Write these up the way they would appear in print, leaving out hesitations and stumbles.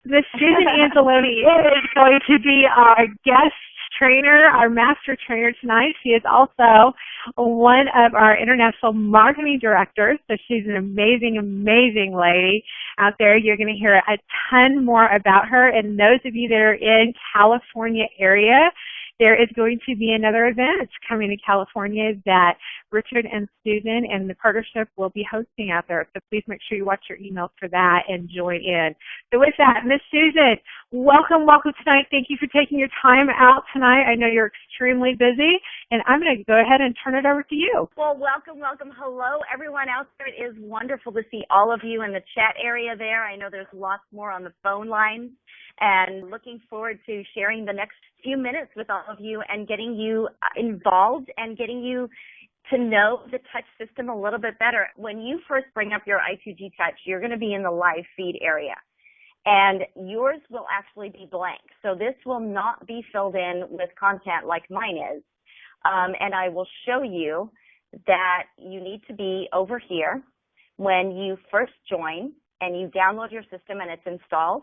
Miss Susan Angeloni is going to be our guest trainer, our master trainer tonight. She is also one of our international marketing directors, so she's an amazing, amazing lady out there. You're going to hear a ton more about her, and those of you that are in California area, there is going to be another event coming to California that Richard and Susan and the partnership will be hosting out there. So please make sure you watch your emails for that and join in. So with that, Miss Susan, welcome tonight. Thank you for taking your time out tonight. I know you're extremely busy, and I'm going to go ahead and turn it over to you. Well, welcome. Hello, everyone out there. It is wonderful to see all of you in the chat area there. I know there's lots more on the phone line, and looking forward to sharing the next few minutes with all of you and getting you involved and getting you to know the touch system a little bit better. When you first bring up your I2G Touch, you're going to be in the live feed area, and yours will actually be blank. So this will not be filled in with content like mine is, and I will show you that you need to be over here when you first join and you download your system and it's installed.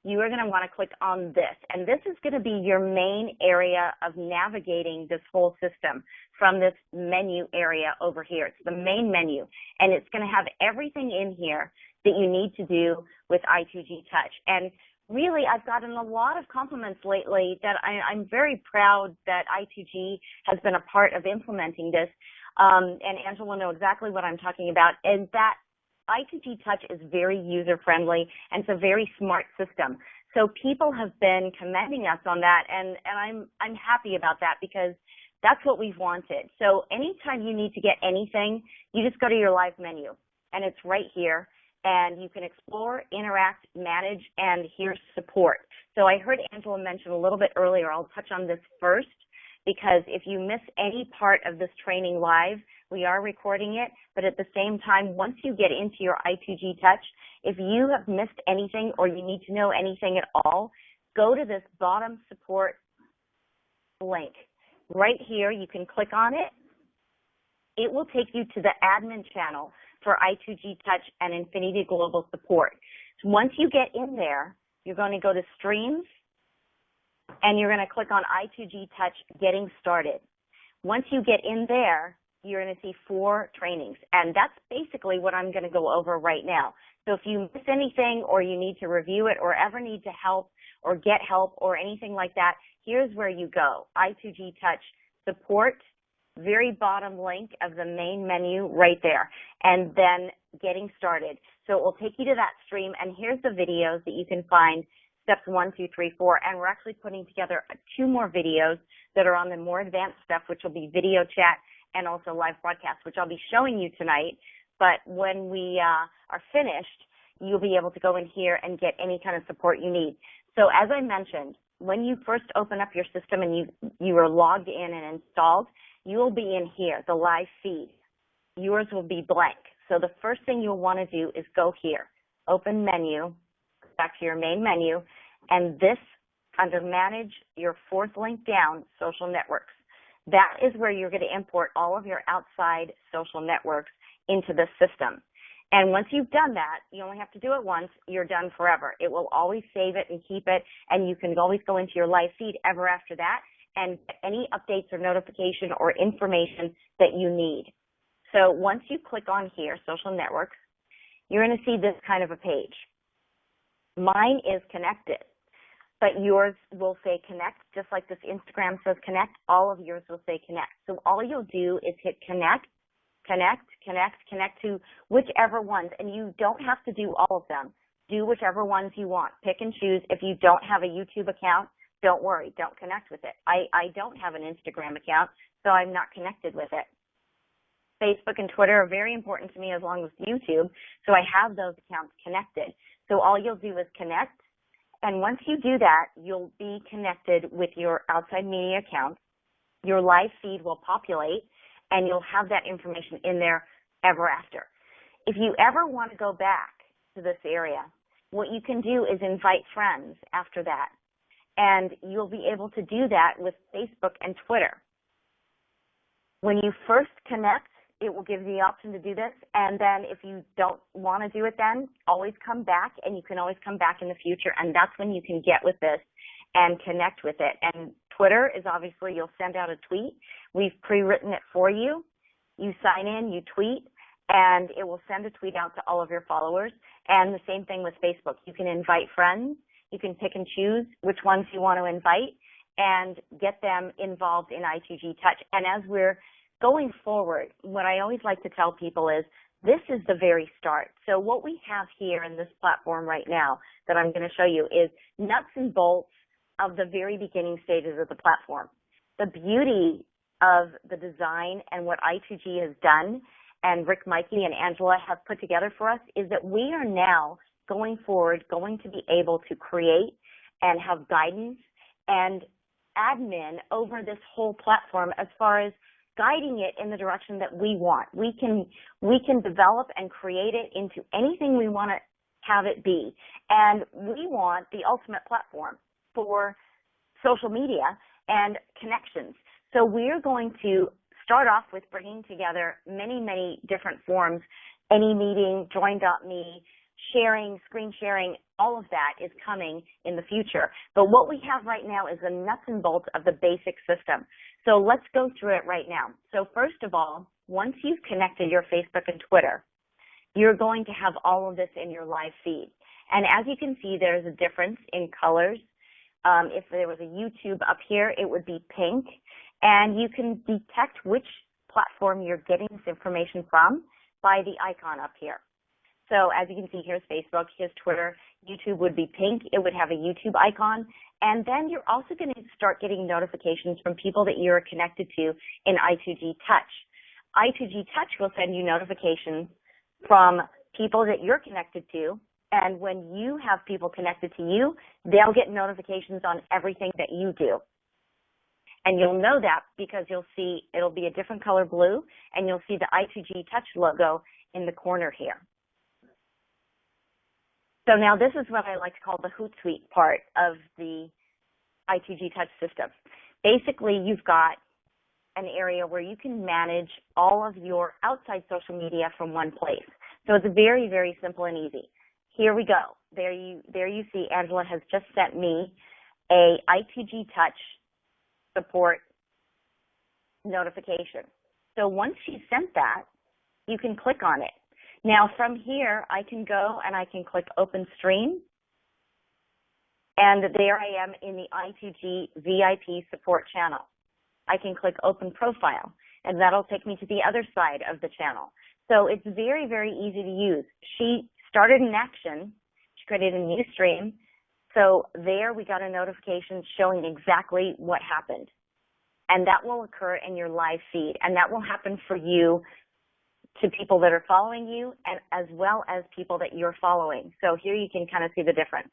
You are going to want to click on this, and this is going to be your main area of navigating this whole system from this menu area over here. It's the main menu, and it's going to have everything in here that you need to do with I2G Touch. And really, I've gotten a lot of compliments lately that I'm very proud that I2G has been a part of implementing this, and Angela will know exactly what I'm talking about, and that I2G Touch is very user-friendly, and it's a very smart system. So people have been commending us on that, and I'm happy about that because that's what we've wanted. So anytime you need to get anything, you just go to your live menu, and it's right here, and you can explore, interact, manage, and here's support. So I heard Angela mention a little bit earlier. I'll touch on this first because if you miss any part of this training live, we are recording it, but at the same time, once you get into your I2G Touch, if you have missed anything or you need to know anything at all, go to this bottom support link. Right here, you can click on it. It will take you to the admin channel for I2G Touch and Infinity Global Support. So once you get in there, you're going to go to Streams, and you're going to click on I2G Touch Getting Started. Once you get in there, you're going to see 4 trainings, and that's basically what I'm going to go over right now. So if you miss anything or you need to review it or ever need to help or get help or anything like that, here's where you go. I2G Touch Support, very bottom link of the main menu right there, and then Getting Started. So it will take you to that stream, and here's the videos that you can find, steps 1, 2, 3, 4, and we're actually putting together 2 more videos that are on the more advanced stuff, which will be video chat and also live broadcast, which I'll be showing you tonight. But when we are finished, you'll be able to go in here and get any kind of support you need. So as I mentioned, when you first open up your system and you are logged in and installed, you will be in here, the live feed. Yours will be blank. So the first thing you'll want to do is go here, open menu, back to your main menu, and this under Manage, your 4th link down, Social Networks. That is where you're going to import all of your outside social networks into the system. And once you've done that, you only have to do it once, you're done forever. It will always save it and keep it, and you can always go into your live feed ever after that and get any updates or notification or information that you need. So once you click on here, Social Networks, you're going to see this kind of a page. Mine is connected, but yours will say connect, just like this Instagram says connect, all of yours will say connect. So all you'll do is hit connect, connect, connect, connect to whichever ones, and you don't have to do all of them. Do whichever ones you want. Pick and choose. If you don't have a YouTube account, don't worry, don't connect with it. I don't have an Instagram account, so I'm not connected with it. Facebook and Twitter are very important to me as long as YouTube, so I have those accounts connected. So all you'll do is connect, and once you do that, you'll be connected with your outside media account. Your live feed will populate, and you'll have that information in there ever after. If you ever want to go back to this area, what you can do is invite friends after that, and you'll be able to do that with Facebook and Twitter. When you first connect, it will give you the option to do this. And then if you don't want to do it then, always come back, and you can always come back in the future. And that's when you can get with this and connect with it. And Twitter is obviously, you'll send out a tweet. We've pre-written it for you. You sign in, you tweet, and it will send a tweet out to all of your followers. And the same thing with Facebook. You can invite friends. You can pick and choose which ones you want to invite and get them involved in I2G Touch. And as we're going forward, what I always like to tell people is this is the very start. So what we have here in this platform right now that I'm going to show you is nuts and bolts of the very beginning stages of the platform. The beauty of the design and what I2G has done and Rick, Mikey, and Angela have put together for us is that we are now going forward going to be able to create and have guidance and admin over this whole platform as far as guiding it in the direction that we want. We can develop and create it into anything we want to have it be. And we want the ultimate platform for social media and connections. So we're going to start off with bringing together many, many different forms, any meeting, join.me, sharing, screen sharing, all of that is coming in the future. But what we have right now is the nuts and bolts of the basic system. So let's go through it right now. So first of all, once you've connected your Facebook and Twitter, you're going to have all of this in your live feed. And as you can see, there's a difference in colors. If there was a YouTube up here, it would be pink. And you can detect which platform you're getting this information from by the icon up here. So as you can see, here's Facebook, here's Twitter. YouTube would be pink. It would have a YouTube icon. And then you're also going to start getting notifications from people that you're connected to in I2G Touch. I2G Touch will send you notifications from people that you're connected to. And when you have people connected to you, they'll get notifications on everything that you do. And you'll know that because you'll see it'll be a different color blue, and you'll see the I2G Touch logo in the corner here. So now this is what I like to call the Hootsuite part of the I2G Touch system. Basically, you've got an area where you can manage all of your outside social media from one place. So it's very, very simple and easy. Here we go. There you see Angela has just sent me a I2G Touch support notification. So once she sent that, you can click on it. Now from here, I can go and I can click Open Stream, and there I am in the I2G VIP support channel. I can click Open Profile, and that'll take me to the other side of the channel. So it's very, very easy to use. She started an action. She created a new stream. So there we got a notification showing exactly what happened. And that will occur in your live feed. And that will happen for you to people that are following you and as well as people that you're following. So here you can kind of see the difference.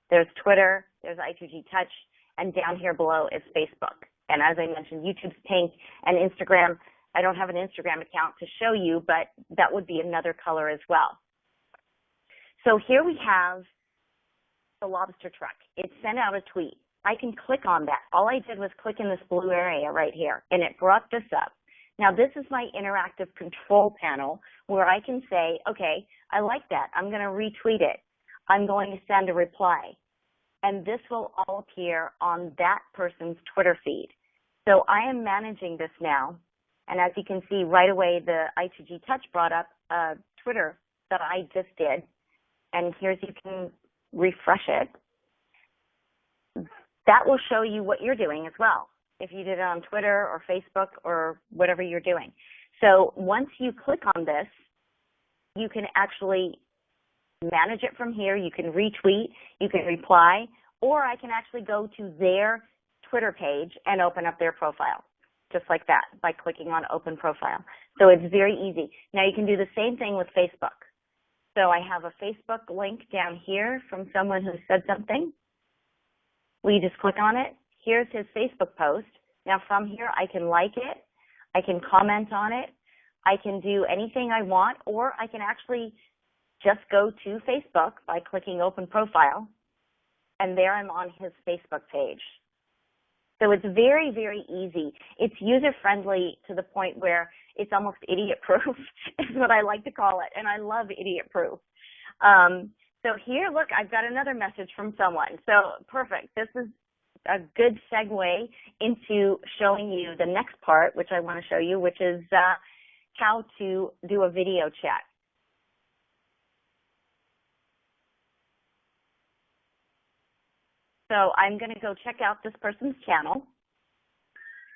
There's Twitter, there's I2G Touch, and down here below is Facebook. And as I mentioned, YouTube's pink, and Instagram, I don't have an Instagram account to show you, but that would be another color as well. So here we have the lobster truck. It sent out a tweet. I can click on that. All I did was click in this blue area right here, and it brought this up. Now, this is my interactive control panel where I can say, okay, I like that. I'm going to retweet it. I'm going to send a reply. And this will all appear on that person's Twitter feed. So I am managing this now. And as you can see right away, the I2G Touch brought up Twitter that I just did. And here's, you can refresh it. That will show you what you're doing as well, if you did it on Twitter or Facebook or whatever you're doing. So once you click on this, you can actually manage it from here. You can retweet, you can reply, or I can actually go to their Twitter page and open up their profile, just like that, by clicking on Open Profile. So it's very easy. Now you can do the same thing with Facebook. So I have a Facebook link down here from someone who said something. We just click on it. Here's his Facebook post. Now from here, I can like it. I can comment on it. I can do anything I want, or I can actually just go to Facebook by clicking Open Profile, and there I'm on his Facebook page. So it's very, very easy. It's user-friendly to the point where it's almost idiot-proof is what I like to call it, and I love idiot-proof. So here, look, I've got another message from someone. So perfect. This is a good segue into showing you the next part, which I want to show you, which is how to do a video chat. So I'm going to go check out this person's channel,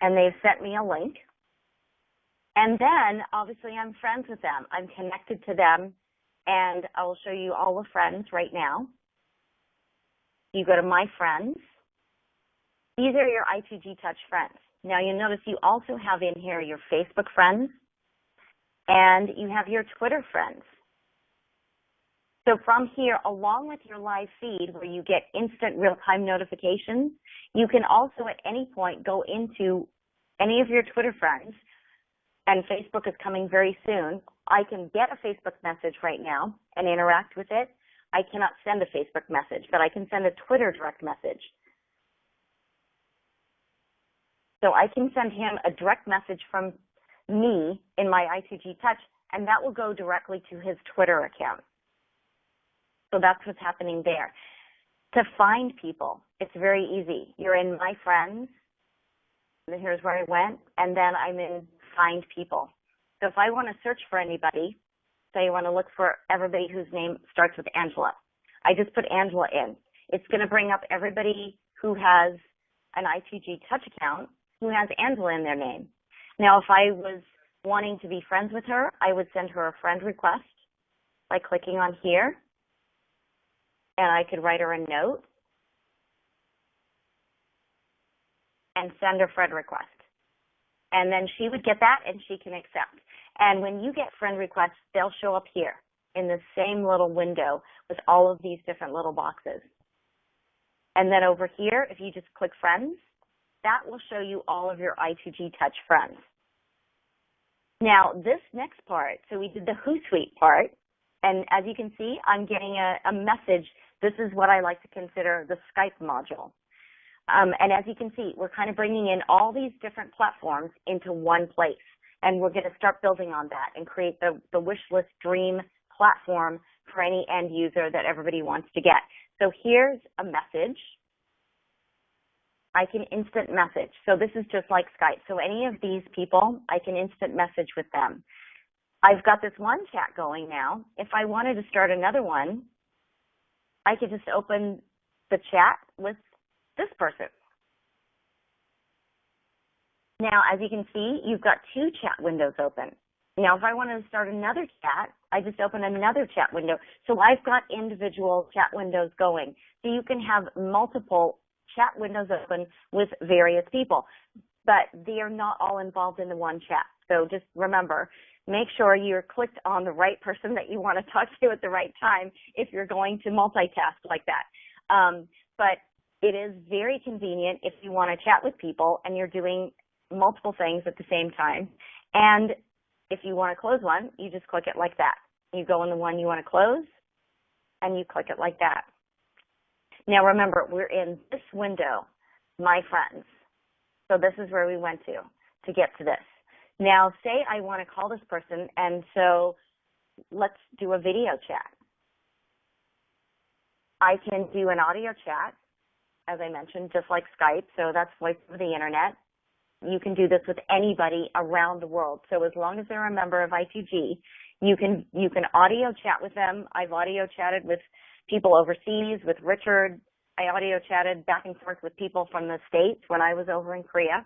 and they've sent me a link. And then, obviously, I'm friends with them. I'm connected to them, and I will show you all the friends right now. You go to My Friends. These are your I2G Touch friends. Now, you'll notice you also have in here your Facebook friends, and you have your Twitter friends. So from here, along with your live feed where you get instant real-time notifications, you can also at any point go into any of your Twitter friends, and Facebook is coming very soon. I can get a Facebook message right now and interact with it. I cannot send a Facebook message, but I can send a Twitter direct message. So I can send him a direct message from me in my I2G Touch, and that will go directly to his Twitter account. So that's what's happening there. To find people, it's very easy. You're in My Friends, and here's where I went, and then I'm in Find People. So if I want to search for anybody, say I want to look for everybody whose name starts with Angela, I just put Angela in. It's going to bring up everybody who has an I2G Touch account who has Angela in their name. Now, if I was wanting to be friends with her, I would send her a friend request by clicking on here, and I could write her a note and send her friend request. And then she would get that and she can accept. And when you get friend requests, they'll show up here in the same little window with all of these different little boxes. And then over here, if you just click friends, that will show you all of your I2G Touch friends. Now, this next part, so we did the Hootsuite part, and as you can see, I'm getting a message. This is what I like to consider the Skype module. And as you can see, we're kind of bringing in all these different platforms into one place. And we're going to start building on that and create the wish list dream platform for any end user that everybody wants to get. So here's a message. I can instant message. So this is just like Skype. So any of these people, I can instant message with them. I've got this one chat going now. If I wanted to start another one, I could just open the chat with this person. Now, as you can see, you've got two chat windows open. Now, if I wanted to start another chat, I just open another chat window. So I've got individual chat windows going. So you can have multiple chat windows open with various people, but they are not all involved in the one chat. So just remember, make sure you're clicked on the right person that you want to talk to at the right time if you're going to multitask like that. But it is very convenient if you want to chat with people and you're doing multiple things at the same time. And if you want to close one, you just click it like that. You go in the one you want to close and you click it like that. Now remember, we're in this window, My Friends. So this is where we went to get to this. Now say I want to call this person, and so let's do a video chat. I can do an audio chat, as I mentioned, just like Skype, so that's voice over the internet. You can do this with anybody around the world. So as long as they're a member of I2G, you can audio chat with them. I've audio chatted with people overseas, with Richard. I audio chatted back and forth with people from the States when I was over in Korea.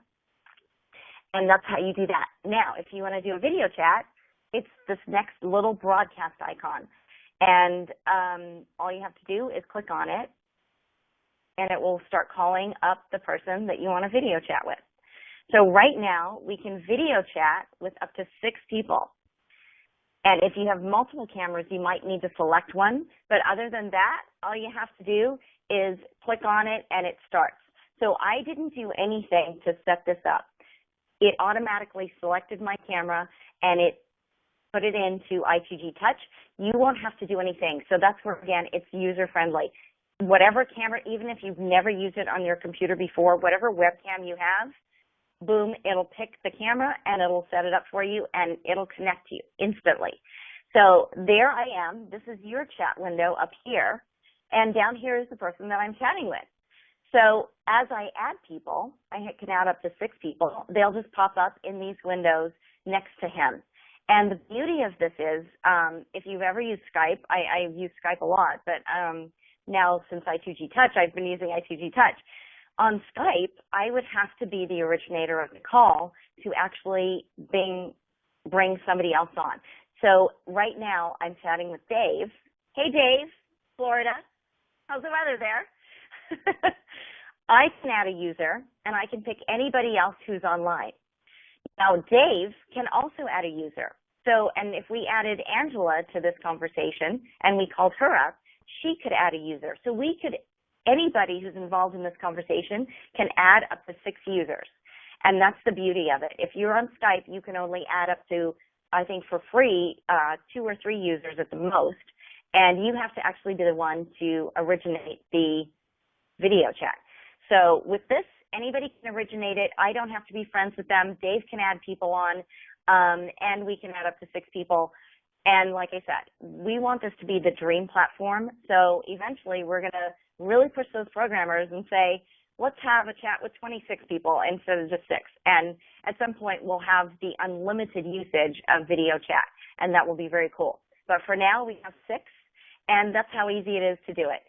And that's how you do that. Now, if you want to do a video chat, it's this next little broadcast icon. And all you have to do is click on it, and it will start calling up the person that you want to video chat with. So right now, we can video chat with up to 6 people. And if you have multiple cameras, you might need to select one. But other than that, all you have to do is click on it, and it starts. So I didn't do anything to set this up. It automatically selected my camera, and it put it into I2G Touch. You won't have to do anything. So that's where, again, it's user-friendly. whatever camera, even if you've never used it on your computer before, whatever webcam you have, boom, it'll pick the camera and it'll set it up for you and it'll connect you instantly. So there I am. This is your chat window up here. And down here is the person that I'm chatting with. So as I add people, I can add up to 6 people. They'll just pop up in these windows next to him. And the beauty of this is, if you've ever used Skype, I've used Skype a lot, but now since I2G Touch, I've been using I2G Touch. On Skype, I would have to be the originator of the call to actually bring somebody else on. So right now, I'm chatting with Dave. Hey, Dave, Florida. How's the weather there? I can add a user, and I can pick anybody else who's online. Now, Dave can also add a user. So, and if we added Angela to this conversation and we called her up, she could add a user. So anybody who's involved in this conversation can add up to 6 users. And that's the beauty of it. If you're on Skype, you can only add up to, I think for free, 2 or 3 users at the most. And you have to actually be the one to originate the video chat. So with this, anybody can originate it. I don't have to be friends with them. Dave can add people on, and we can add up to 6 people. And like I said, we want this to be the dream platform. So eventually we're going to really push those programmers and say, let's have a chat with 26 people instead of just 6. And at some point we'll have the unlimited usage of video chat, and that will be very cool. But for now we have 6, and that's how easy it is to do it.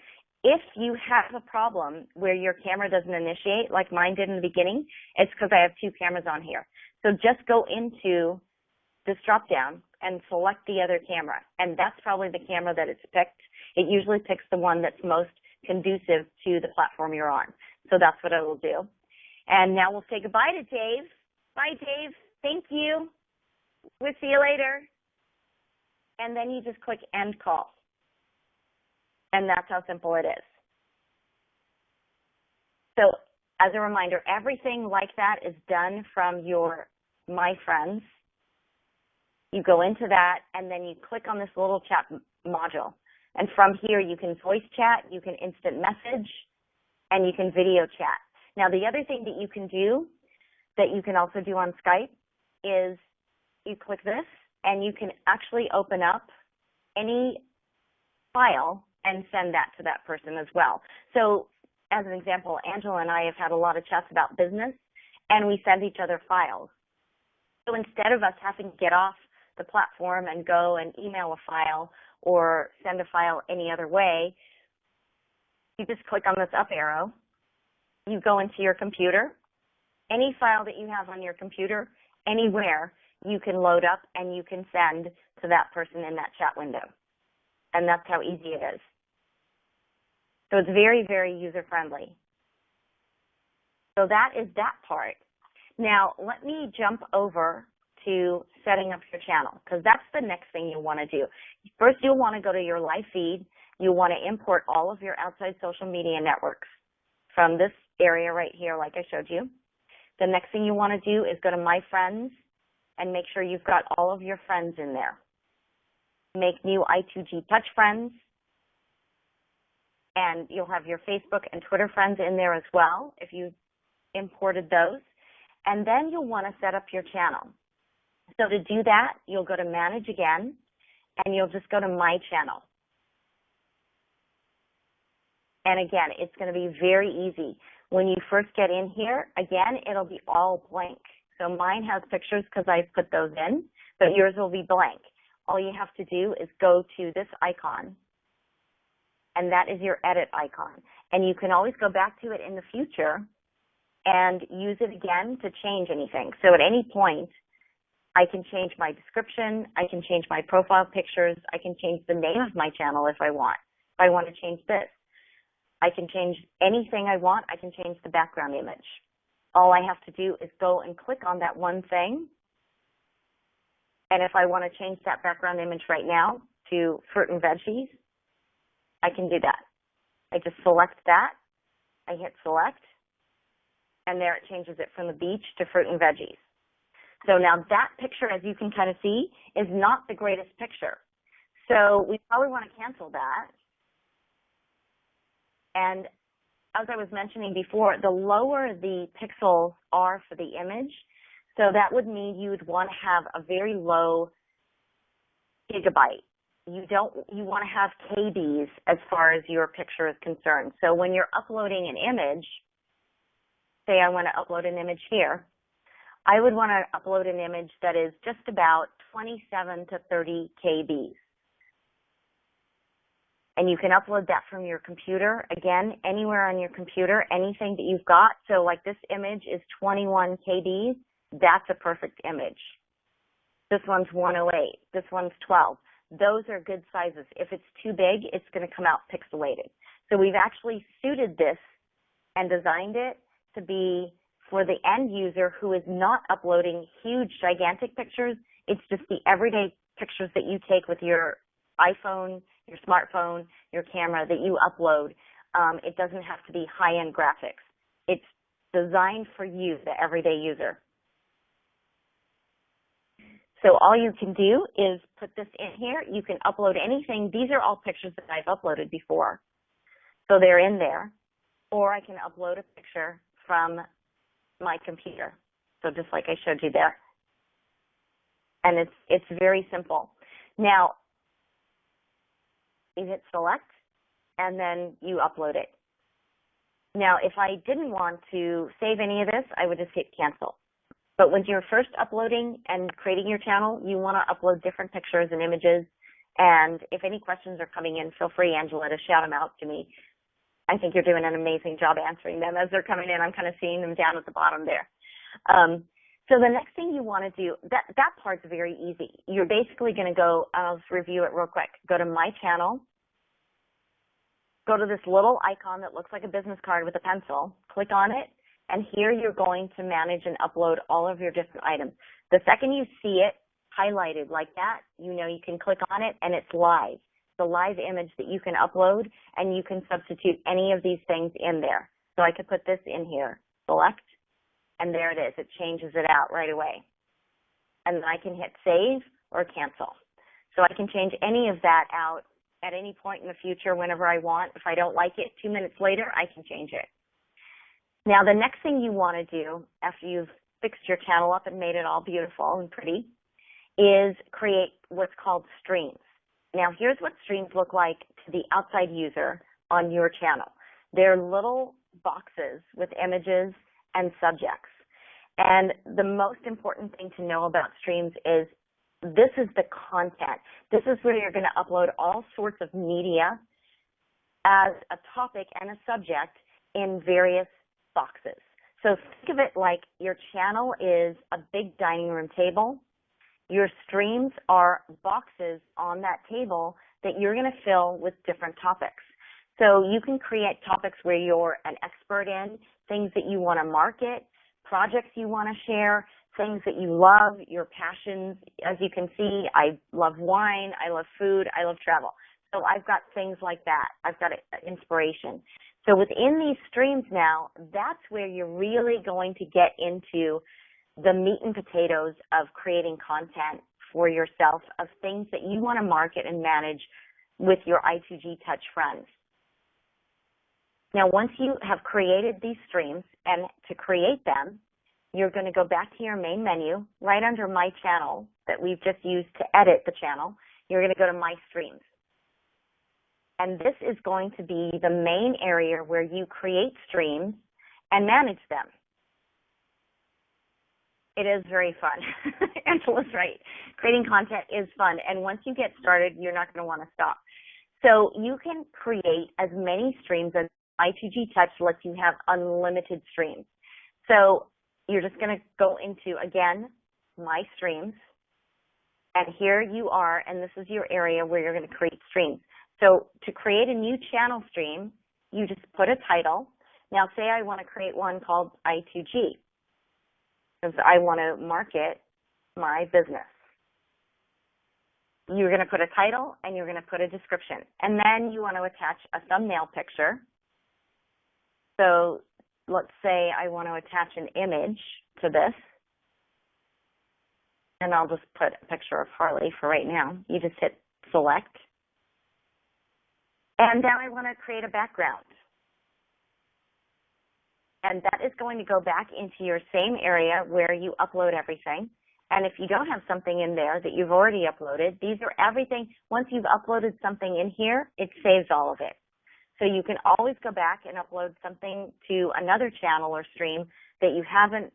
If you have a problem where your camera doesn't initiate, like mine did in the beginning, it's because I have 2 cameras on here. So just go into this drop-down and select the other camera, and that's probably the camera that it's picked. It usually picks the one that's most conducive to the platform you're on. So that's what it will do. And now we'll say goodbye to Dave. Bye, Dave. Thank you. We'll see you later. And then you just click End Call. And that's how simple it is. So as a reminder, everything like that is done from your My Friends. You go into that, and then you click on this little chat module. And from here, you can voice chat, you can instant message, and you can video chat. Now, the other thing that you can do, that you can also do on Skype, is you click this, and you can actually open up any file and send that to that person as well. So as an example, Angela and I have had a lot of chats about business, and we send each other files. So instead of us having to get off the platform and go and email a file or send a file any other way, you just click on this up arrow, you go into your computer, any file that you have on your computer, anywhere, you can load up and you can send to that person in that chat window. And that's how easy it is. So it's very, very user-friendly. So that is that part. Now, let me jump over to setting up your channel, because that's the next thing you'll want to do. First, you'll want to go to your live feed. You'll want to import all of your outside social media networks from this area right here, like I showed you. The next thing you want to do is go to My Friends and make sure you've got all of your friends in there. Make new I2G Touch friends, and you'll have your Facebook and Twitter friends in there as well if you imported those. And then you'll want to set up your channel. So to do that, you'll go to Manage again, and you'll just go to My Channel. And again, it's going to be very easy. When you first get in here, again, it'll be all blank. So mine has pictures because I've put those in, but yours will be blank. All you have to do is go to this icon, and that is your edit icon. And you can always go back to it in the future and use it again to change anything. So at any point, I can change my description, I can change my profile pictures, I can change the name of my channel if I want. If I want to change this, I can change anything I want, I can change the background image. All I have to do is go and click on that one thing. And if I want to change that background image right now to fruit and veggies, I can do that. I just select that, I hit select, and there it changes it from the beach to fruit and veggies. So now that picture, as you can kind of see, is not the greatest picture. So we probably want to cancel that. And as I was mentioning before, the lower the pixels are for the image, so that would mean you would want to have a very low gigabyte. You want to have KBs as far as your picture is concerned. So when you're uploading an image, say I want to upload an image here, I would want to upload an image that is just about 27 to 30 KBs. And you can upload that from your computer, again, anywhere on your computer, anything that you've got. So like this image is 21 KBs, that's a perfect image. This one's 108, this one's 12. Those are good sizes. If it's too big, it's going to come out pixelated. So we've actually suited this and designed it to be for the end user who is not uploading huge, gigantic pictures. It's just the everyday pictures that you take with your iPhone, your smartphone, your camera that you upload. It doesn't have to be high-end graphics. It's designed for you, the everyday user. So all you can do is put this in here. You can upload anything. These are all pictures that I've uploaded before. So they're in there. Or I can upload a picture from my computer. So just like I showed you there. And it's very simple. Now, you hit select, and then you upload it. Now, if I didn't want to save any of this, I would just hit cancel. But when you're first uploading and creating your channel, you want to upload different pictures and images. And if any questions are coming in, feel free, Angela, to shout them out to me. I think you're doing an amazing job answering them as they're coming in. I'm kind of seeing them down at the bottom there. So the next thing you want to do, that part's very easy. You're basically going to go, I'll just review it real quick. Go to My Channel. Go to this little icon that looks like a business card with a pencil. Click on it. And here you're going to manage and upload all of your different items. The second you see it highlighted like that, you know you can click on it and it's live. It's a live image that you can upload, and you can substitute any of these things in there. So I could put this in here, select, and there it is. It changes it out right away. And then I can hit save or cancel. So I can change any of that out at any point in the future whenever I want. If I don't like it, 2 minutes later, I can change it. Now, the next thing you want to do after you've fixed your channel up and made it all beautiful and pretty is create what's called streams. Now, here's what streams look like to the outside user on your channel. They're little boxes with images and subjects. And the most important thing to know about streams is this is the content. This is where you're going to upload all sorts of media as a topic and a subject in various boxes. So think of it like your channel is a big dining room table. Your streams are boxes on that table that you're going to fill with different topics. So you can create topics where you're an expert in, things that you want to market, projects you want to share, things that you love, your passions. As you can see, I love wine, I love food, I love travel. So I've got things like that. I've got inspiration. So within these streams now, that's where you're really going to get into the meat and potatoes of creating content for yourself, of things that you want to market and manage with your I2G Touch friends. Now, once you have created these streams, and to create them, you're going to go back to your main menu, right under My Channel that we've just used to edit the channel. You're going to go to My Streams. And this is going to be the main area where you create streams and manage them. It is very fun. Angela's right. Creating content is fun. And once you get started, you're not going to want to stop. So you can create as many streams as I2G Touch lets you have unlimited streams. So you're just going to go into, again, My Streams. And here you are, and this is your area where you're going to create streams. So to create a new channel stream, you just put a title. Now, say I want to create one called I2G, because I want to market my business. You're going to put a title, and you're going to put a description. And then you want to attach a thumbnail picture. So let's say I want to attach an image to this. And I'll just put a picture of Harley for right now. You just hit select. And now I want to create a background. And that is going to go back into your same area where you upload everything. And if you don't have something in there that you've already uploaded, these are everything. Once you've uploaded something in here, it saves all of it. So you can always go back and upload something to another channel or stream that you haven't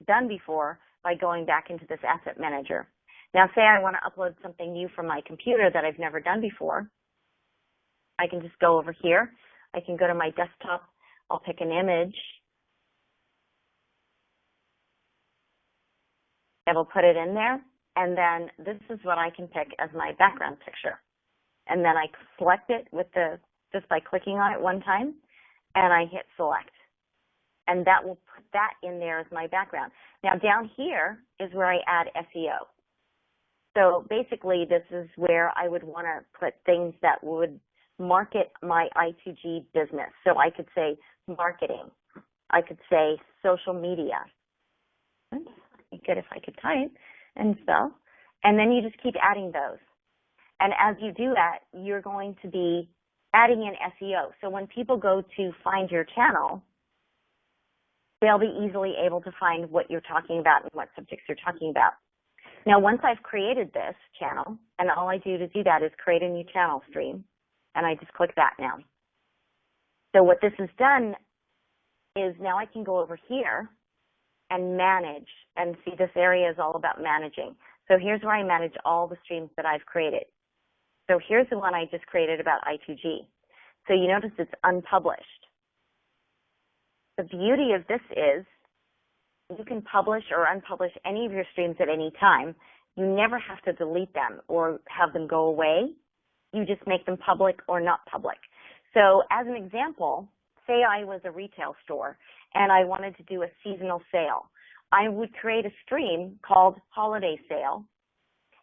done before by going back into this asset manager. Now, say I want to upload something new from my computer that I've never done before. I can just go over here. I can go to my desktop. I'll pick an image. It'll put it in there, and then this is what I can pick as my background picture. And then I select it with just by clicking on it one time, and I hit select. And that will put that in there as my background. Now down here is where I add SEO. So basically this is where I would want to put things that would market my I2G business. So I could say marketing. I could say social media. Good if I could type and spell. And then you just keep adding those. And as you do that, you're going to be adding in SEO. So when people go to find your channel, they'll be easily able to find what you're talking about and what subjects you're talking about. Now, once I've created this channel, and all I do to do that is create a new channel stream, and I just click that now. So what this has done is now I can go over here and manage, and see this area is all about managing. So here's where I manage all the streams that I've created. So here's the one I just created about I2G. So you notice it's unpublished. The beauty of this is you can publish or unpublish any of your streams at any time. You never have to delete them or have them go away. You just make them public or not public. So as an example, say I was a retail store and I wanted to do a seasonal sale. I would create a stream called Holiday Sale,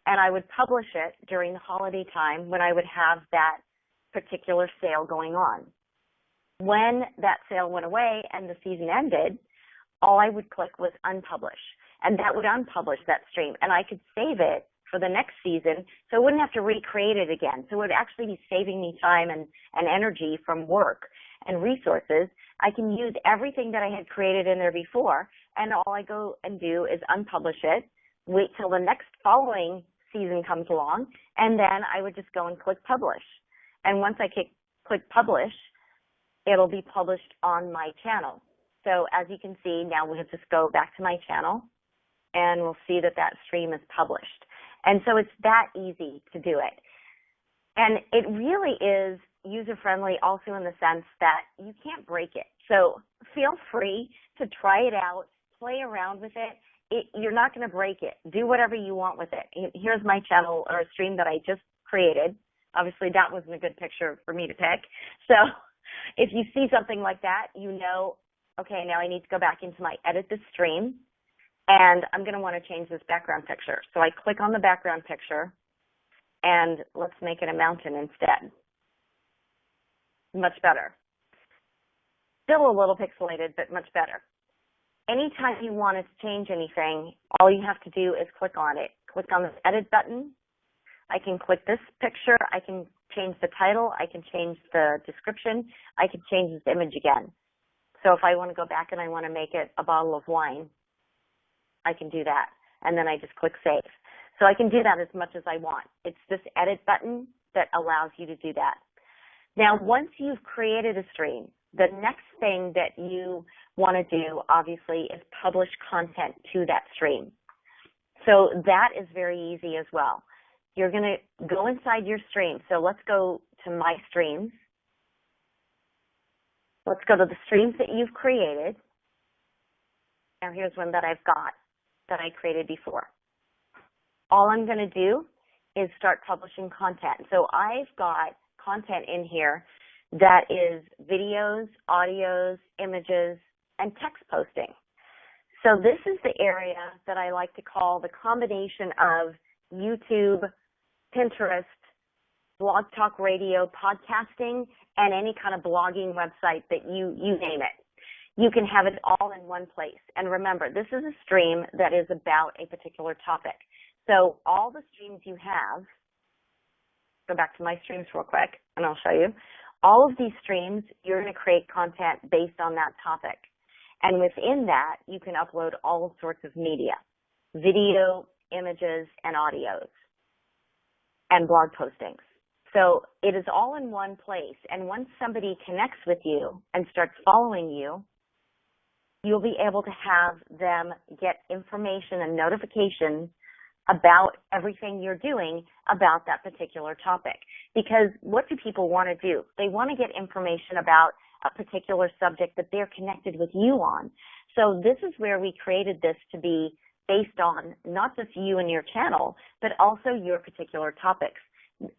and I would publish it during the holiday time when I would have that particular sale going on. When that sale went away and the season ended, all I would click was unpublish, and that would unpublish that stream, and I could save it for the next season, so I wouldn't have to recreate it again. So it would actually be saving me time and energy from work and resources. I can use everything that I had created in there before, and all I go and do is unpublish it, wait till the next following season comes along, and then I would just go and click publish. And once I click publish, it'll be published on my channel. So as you can see, now we'll just go back to my channel, and we'll see that that stream is published. And so it's that easy to do it. And it really is user-friendly also in the sense that you can't break it. So feel free to try it out, play around with it. You're not going to break it. Do whatever you want with it. Here's my channel or a stream that I just created. Obviously, that wasn't a good picture for me to pick. So if you see something like that, you know, okay, now I need to go back into my edit this stream, and I'm going to want to change this background picture. So I click on the background picture, and let's make it a mountain instead. Much better. Still a little pixelated, but much better. Anytime you want to change anything, all you have to do is click on it. Click on the edit button. I can click this picture. I can change the title. I can change the description. I can change this image again. So if I want to go back and I want to make it a bottle of wine, I can do that. And then I just click save. So I can do that as much as I want. It's this edit button that allows you to do that. Now, once you've created a stream, the next thing that you want to do, obviously, is publish content to that stream. So that is very easy as well. You're going to go inside your stream. So let's go to My Streams. Let's go to the streams that you've created. Now here's one that I've got that I created before. All I'm going to do is start publishing content. So I've got content in here that is videos, audios, images, and text posting. So this is the area that I like to call the combination of YouTube, Pinterest, Blog Talk Radio, podcasting, and any kind of blogging website that you name it. You can have it all in one place. And remember, this is a stream that is about a particular topic. So all the streams you have, go back to my streams real quick, and I'll show you. All of these streams, you're going to create content based on that topic. And within that, you can upload all sorts of media, video, images, and audios, and blog postings. So it is all in one place. And once somebody connects with you and starts following you, you'll be able to have them get information and notifications about everything you're doing about that particular topic. Because what do people want to do? They want to get information about a particular subject that they're connected with you on. So this is where we created this to be based on not just you and your channel, but also your particular topics.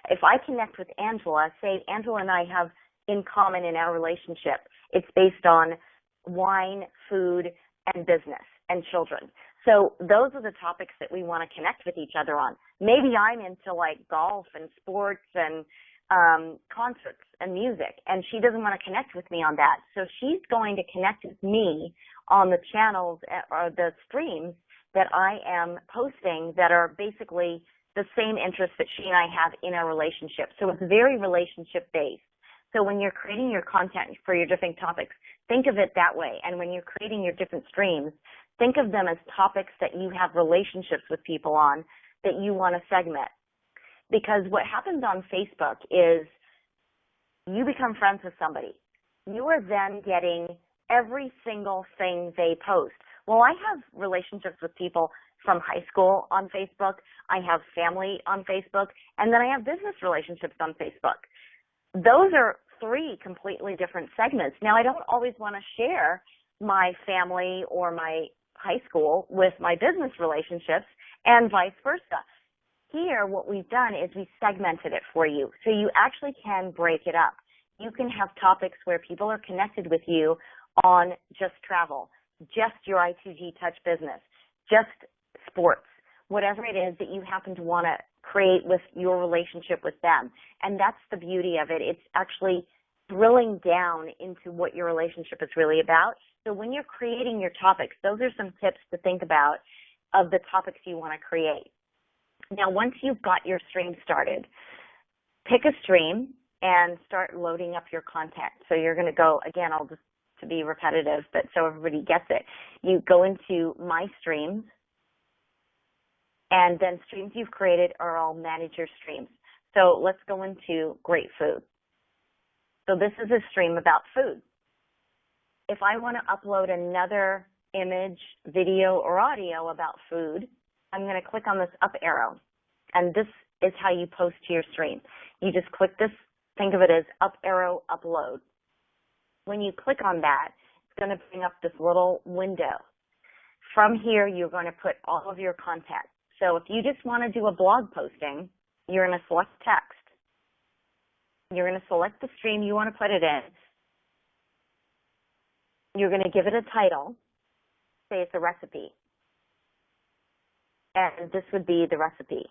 If I connect with Angela, say Angela and I have in common in our relationship, it's based on wine, food, and business, and children. So those are the topics that we want to connect with each other on. Maybe I'm into like golf and sports and concerts and music, and she doesn't want to connect with me on that. So she's going to connect with me on the channels or the streams that I am posting that are basically the same interests that she and I have in our relationship. So it's very relationship based. So when you're creating your content for your different topics, think of it that way. And when you're creating your different streams, think of them as topics that you have relationships with people on that you want to segment. Because what happens on Facebook is you become friends with somebody. You are then getting every single thing they post. Well, I have relationships with people from high school on Facebook. I have family on Facebook. And then I have business relationships on Facebook. Those are three completely different segments. Now, I don't always want to share my family or my high school with my business relationships and vice versa. Here, what we've done is we segmented it for you. So you actually can break it up. You can have topics where people are connected with you on just travel, just your I2G Touch business, just sports, whatever it is that you happen to want to create with your relationship with them. And that's the beauty of it. It's actually drilling down into what your relationship is really about. So when you're creating your topics, those are some tips to think about of the topics you want to create. Now, once you've got your stream started, pick a stream and start loading up your content. So you're going to go, again, I'll just to be repetitive, but so everybody gets it. You go into My Streams, and then streams you've created are all manage your streams. So let's go into Great Food. So this is a stream about food. If I want to upload another image, video, or audio about food, I'm going to click on this up arrow, and this is how you post to your stream. You just click this, think of it as up arrow upload. When you click on that, it's going to bring up this little window. From here, you're going to put all of your content. So if you just want to do a blog posting, you're going to select text. You're going to select the stream you want to put it in. You're going to give it a title. Say it's a recipe. And this would be the recipe.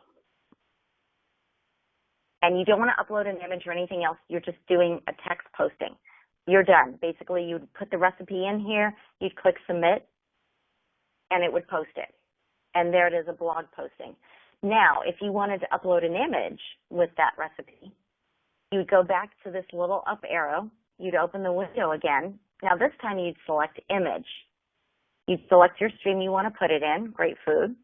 And you don't want to upload an image or anything else. You're just doing a text posting. You're done. Basically, you'd put the recipe in here, you'd click submit, and it would post it. And there it is, a blog posting. Now, if you wanted to upload an image with that recipe, you'd go back to this little up arrow. You'd open the window again. Now, this time you'd select image. You'd select your stream you want to put it in, Great Food.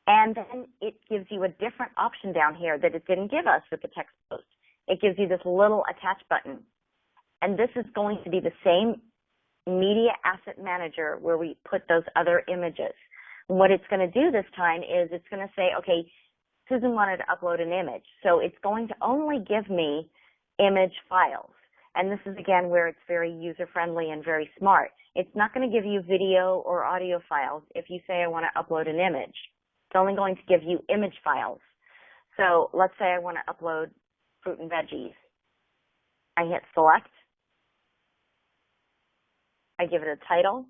And then it gives you a different option down here that it didn't give us with the text post. It gives you this little attach button. And this is going to be the same media asset manager where we put those other images. What it's going to do this time is it's going to say, okay, Susan wanted to upload an image. So it's going to only give me image files. And this is, again, where it's very user-friendly and very smart. It's not going to give you video or audio files if you say I want to upload an image. It's only going to give you image files. So let's say I want to upload fruit and veggies. I hit select. I give it a title.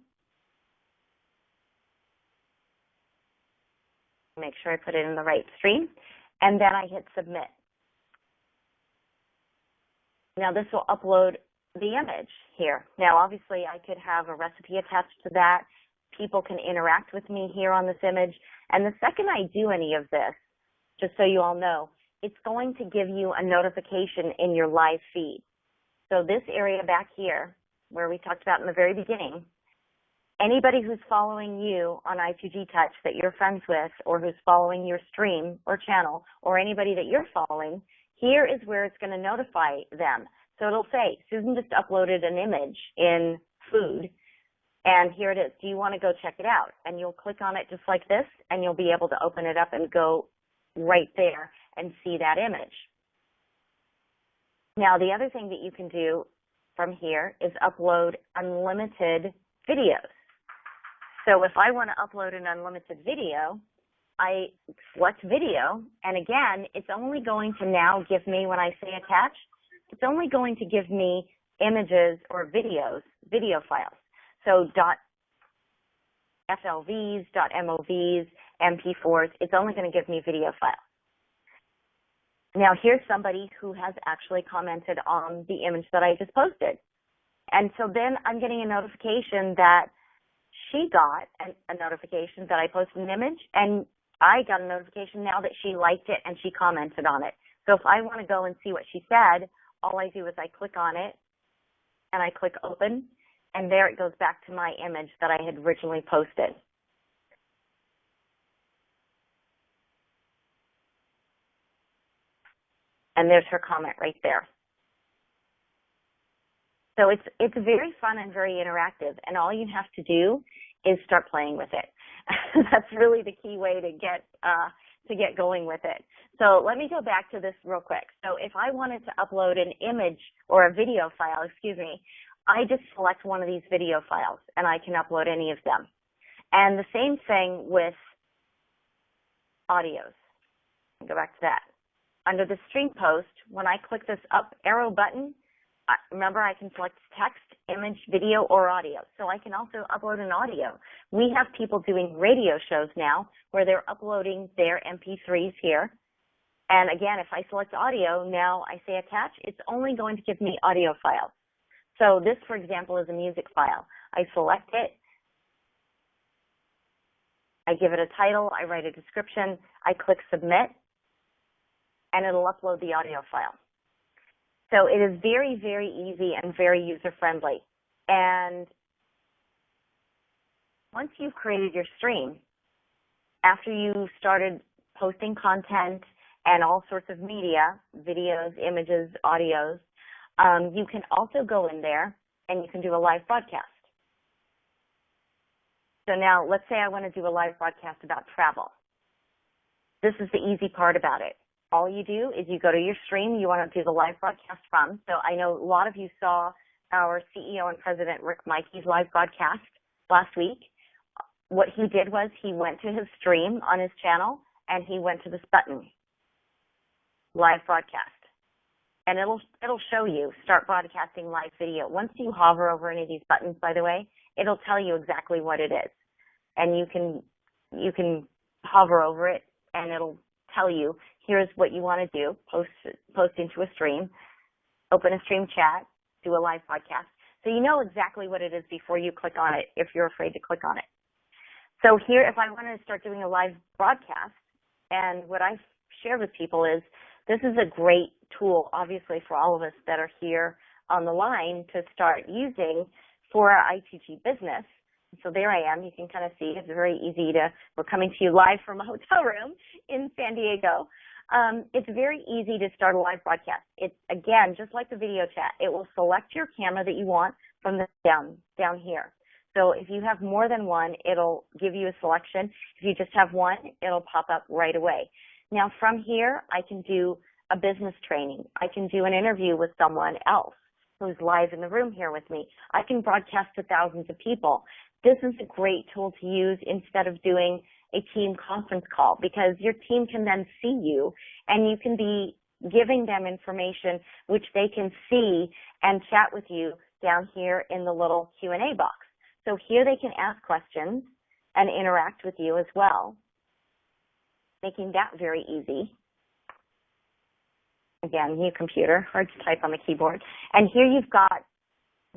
Make sure I put it in the right stream. And then I hit submit. Now this will upload the image here. Now obviously I could have a recipe attached to that. People can interact with me here on this image. And the second I do any of this, just so you all know, it's going to give you a notification in your live feed. So this area back here, where we talked about in the very beginning, Anybody who's following you on I2G Touch that you're friends with, or who's following your stream or channel, or anybody that you're following, here is where it's going to notify them. So it'll say, Susan just uploaded an image in food, and here it is. Do you want to go check it out? And you'll click on it just like this, and you'll be able to open it up and go right there and see that image. Now, the other thing that you can do from here is upload unlimited videos. So if I want to upload an unlimited video, I select video, and again, it's only going to now give me, when I say attach, it's only going to give me images or videos, video files. So .flvs, .movs, MP4s, it's only going to give me video files. Now here's somebody who has actually commented on the image that I just posted. And so then I'm getting a notification that she got a notification that I posted an image, and I got a notification now that she liked it and she commented on it. So if I want to go and see what she said, all I do is I click on it and I click open, and there it goes back to my image that I had originally posted. And there's her comment right there. So it's very fun and very interactive, and all you have to do is start playing with it. That's really the key way to get going with it. So let me go back to this real quick. So if I wanted to upload an image or a video file, I just select one of these video files, and I can upload any of them. And the same thing with audios. Go back to that. Under the stream post, when I click this up arrow button, remember I can select text, image, video, or audio. So I can also upload an audio. We have people doing radio shows now where they're uploading their MP3s here. And again, if I select audio, now I say attach, it's only going to give me audio files. So this, for example, is a music file. I select it. I give it a title. I write a description. I click submit, and it'll upload the audio file. So it is very, very easy and very user-friendly. And once you've created your stream, after you started posting content and all sorts of media, videos, images, audios, you can also go in there and you can do a live broadcast. So now let's say I want to do a live broadcast about travel. This is the easy part about it. All you do is you go to your stream you want to do the live broadcast from. So I know a lot of you saw our CEO and President Rick Mikey's live broadcast last week. What he did was he went to his stream on his channel and he went to this button, live broadcast. And it'll show you start broadcasting live video. Once you hover over any of these buttons, by the way, it'll tell you exactly what it is. And you can hover over it and it'll tell you, here's what you want to do, post into a stream, open a stream chat, do a live podcast. So you know exactly what it is before you click on it if you're afraid to click on it. So here, if I want to start doing a live broadcast, and what I've shared with people is this is a great tool, obviously, for all of us that are here on the line to start using for our I2G business. So there I am. You can kind of see it's very easy we're coming to you live from a hotel room in San Diego. It's very easy to start a live broadcast. It's, again, just like the video chat. It will select your camera that you want from the down here. So if you have more than one, it'll give you a selection. If you just have one, it'll pop up right away. Now from here, I can do a business training. I can do an interview with someone else who's live in the room here with me. I can broadcast to thousands of people. This is a great tool to use instead of doing a team conference call, because your team can then see you and you can be giving them information which they can see and chat with you down here in the little Q&A box. So here they can ask questions and interact with you as well, making that very easy. Again, new computer, hard to type on the keyboard. And here you've got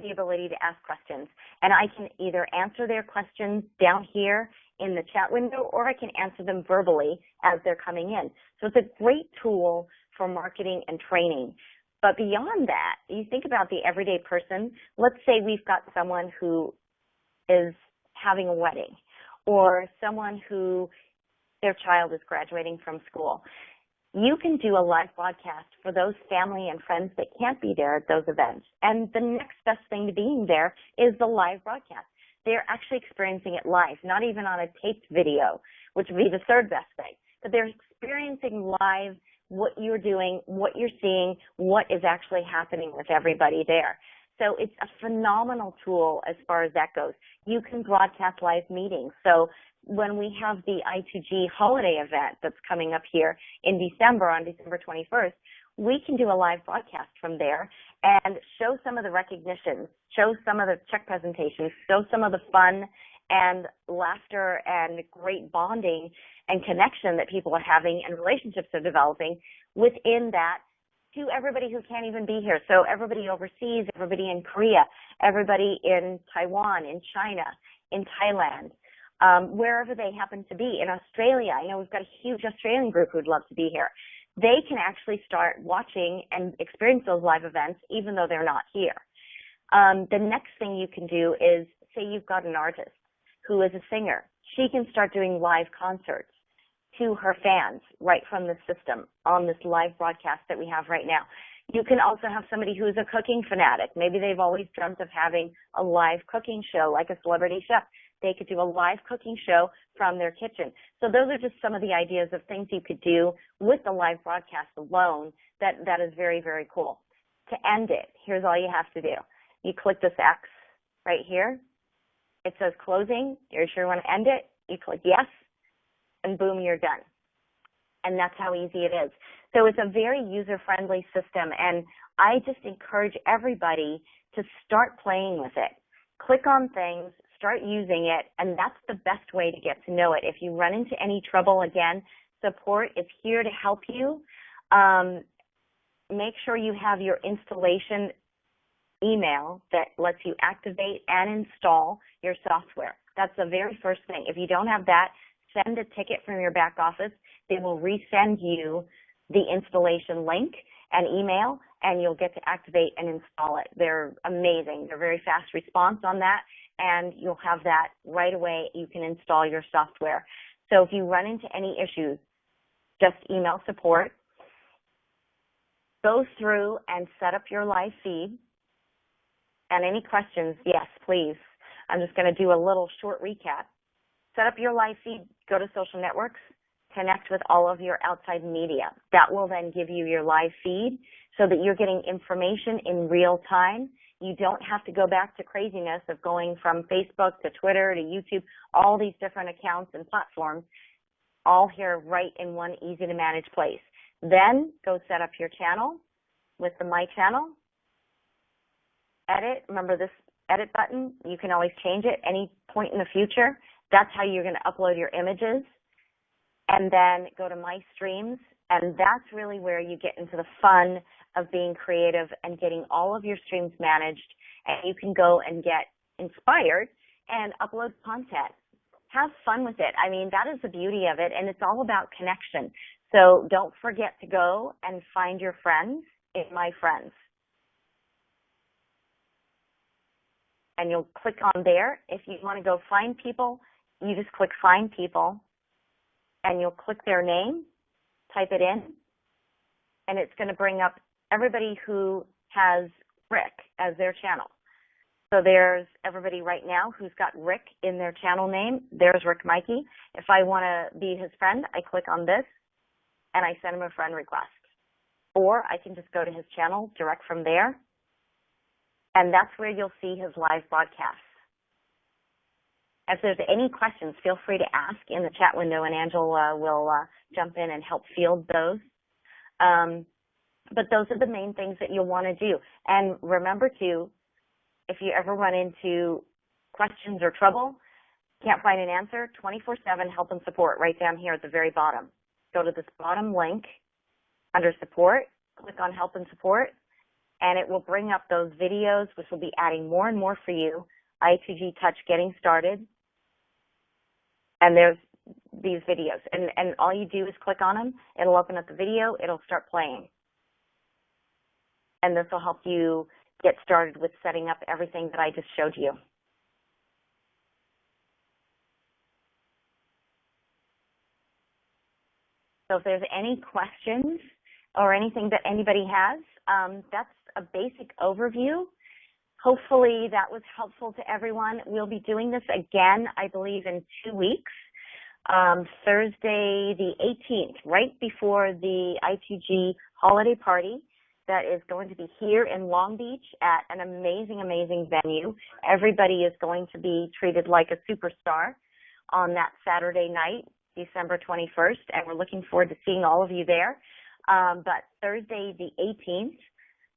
the ability to ask questions. And I can either answer their questions down here in the chat window, or I can answer them verbally as they're coming in. So it's a great tool for marketing and training. But beyond that, you think about the everyday person. Let's say we've got someone who having a wedding, or someone who their child is graduating from school. You can do a live broadcast for those family and friends that can't be there at those events. And the next best thing to being there is the live broadcast. They're actually experiencing it live, not even on a taped video, which would be the third best thing. But they're experiencing live what you're doing, what you're seeing, what is actually happening with everybody there. So it's a phenomenal tool as far as that goes. You can broadcast live meetings. So when we have the I2G holiday event that's coming up here in December, on December 21st, we can do a live broadcast from there and show some of the recognitions, show some of the check presentations, show some of the fun and laughter and great bonding and connection that people are having and relationships are developing within that to everybody who can't even be here. So everybody overseas, everybody in Korea, everybody in Taiwan, in China, in Thailand, wherever they happen to be. In Australia, I know we've got a huge Australian group who'd love to be here. They can actually start watching and experience those live events even though they're not here. The next thing you can do is, say you've got an artist who is a singer. She can start doing live concerts to her fans right from the system on this live broadcast that we have right now. You can also have somebody who's a cooking fanatic. Maybe they've always dreamt of having a live cooking show like a celebrity chef. They could do a live cooking show from their kitchen. So those are just some of the ideas of things you could do with the live broadcast alone that is very, very cool. To end it, here's all you have to do. You click this X right here. It says closing. You're sure you want to end it? You click yes, and boom, you're done. And that's how easy it is. So it's a very user-friendly system, and I just encourage everybody to start playing with it. Click on things, start using it, and that's the best way to get to know it. If you run into any trouble, again, support is here to help you. Make sure you have your installation email that lets you activate and install your software. That's the very first thing. If you don't have that, send a ticket from your back office. They will resend you the installation link and email, and you'll get to activate and install it. They're amazing. They're very fast response on that, and you'll have that right away. You can install your software. So if you run into any issues, just email support. Go through and set up your live feed. And any questions, yes, please. I'm just going to do a little short recap. Set up your live feed, go to social networks, connect with all of your outside media. That will then give you your live feed so that you're getting information in real time. You don't have to go back to craziness of going from Facebook to Twitter to YouTube, all these different accounts and platforms, all here right in one easy to manage place. Then go set up your channel with the My Channel. Edit, remember this edit button, you can always change it any point in the future. That's how you're going to upload your images. And then go to My Streams, and that's really where you get into the fun of being creative and getting all of your streams managed, and you can go and get inspired and upload content. Have fun with it. I mean, that is the beauty of it, and it's all about connection. So don't forget to go and find your friends in My Friends. And you'll click on there. If you want to go find people, you just click Find People, and you'll click their name, type it in, and it's going to bring up everybody who has Rick as their channel. So there's everybody right now who's got Rick in their channel name. There's Rick Mikey. If I want to be his friend, I click on this, and I send him a friend request. Or I can just go to his channel direct from there, and that's where you'll see his live broadcasts. If there's any questions, feel free to ask in the chat window, and Angela will jump in and help field those. But those are the main things that you'll want to do. And remember to, if you ever run into questions or trouble, can't find an answer, 24/7 help and support right down here at the very bottom. Go to this bottom link under support, click on help and support, and it will bring up those videos, which will be adding more and more for you. I2G Touch Getting Started. And there's these videos. And all you do is click on them. It'll open up the video. It'll start playing. And this will help you get started with setting up everything that I just showed you. So if there's any questions or anything that anybody has, that's a basic overview. Hopefully that was helpful to everyone. We'll be doing this again, I believe, in 2 weeks. Thursday the 18th, right before the I2G holiday party that is going to be here in Long Beach at an amazing, amazing venue. Everybody is going to be treated like a superstar on that Saturday night, December 21st, and we're looking forward to seeing all of you there. But Thursday the 18th,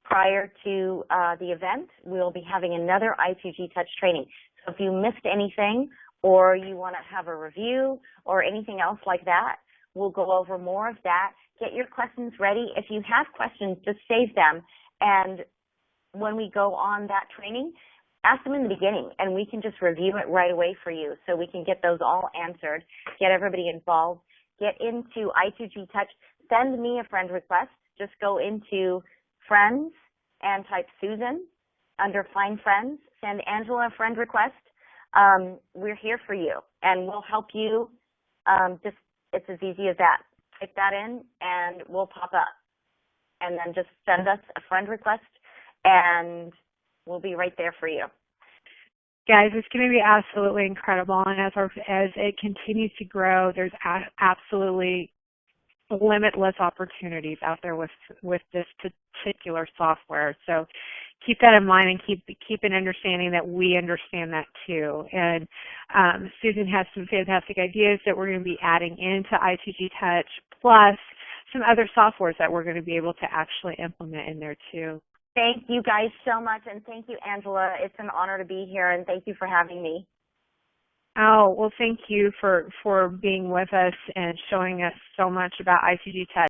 prior to the event, we'll be having another I2G Touch training. So if you missed anything or you want to have a review or anything else like that, we'll go over more of that. Get your questions ready. If you have questions, just save them. And when we go on that training, ask them in the beginning, and we can just review it right away for you so we can get those all answered, get everybody involved, get into I2G Touch. Send me a friend request. Just go into Friends and type Susan under Find Friends. Send Angela a friend request. We're here for you, and we'll help you. It's as easy as that. Type that in, and we'll pop up. And then just send us a friend request, and we'll be right there for you. Guys, it's going to be absolutely incredible, and as it continues to grow, there's absolutely limitless opportunities out there with this particular software. So keep that in mind and keep an understanding that we understand that too. And Susan has some fantastic ideas that we're going to be adding into I2G Touch, plus some other softwares that we're going to be able to actually implement in there too. Thank you guys so much, and thank you, Angela. It's an honor to be here, and thank you for having me. Oh, well, thank you for being with us and showing us so much about I2G Touch.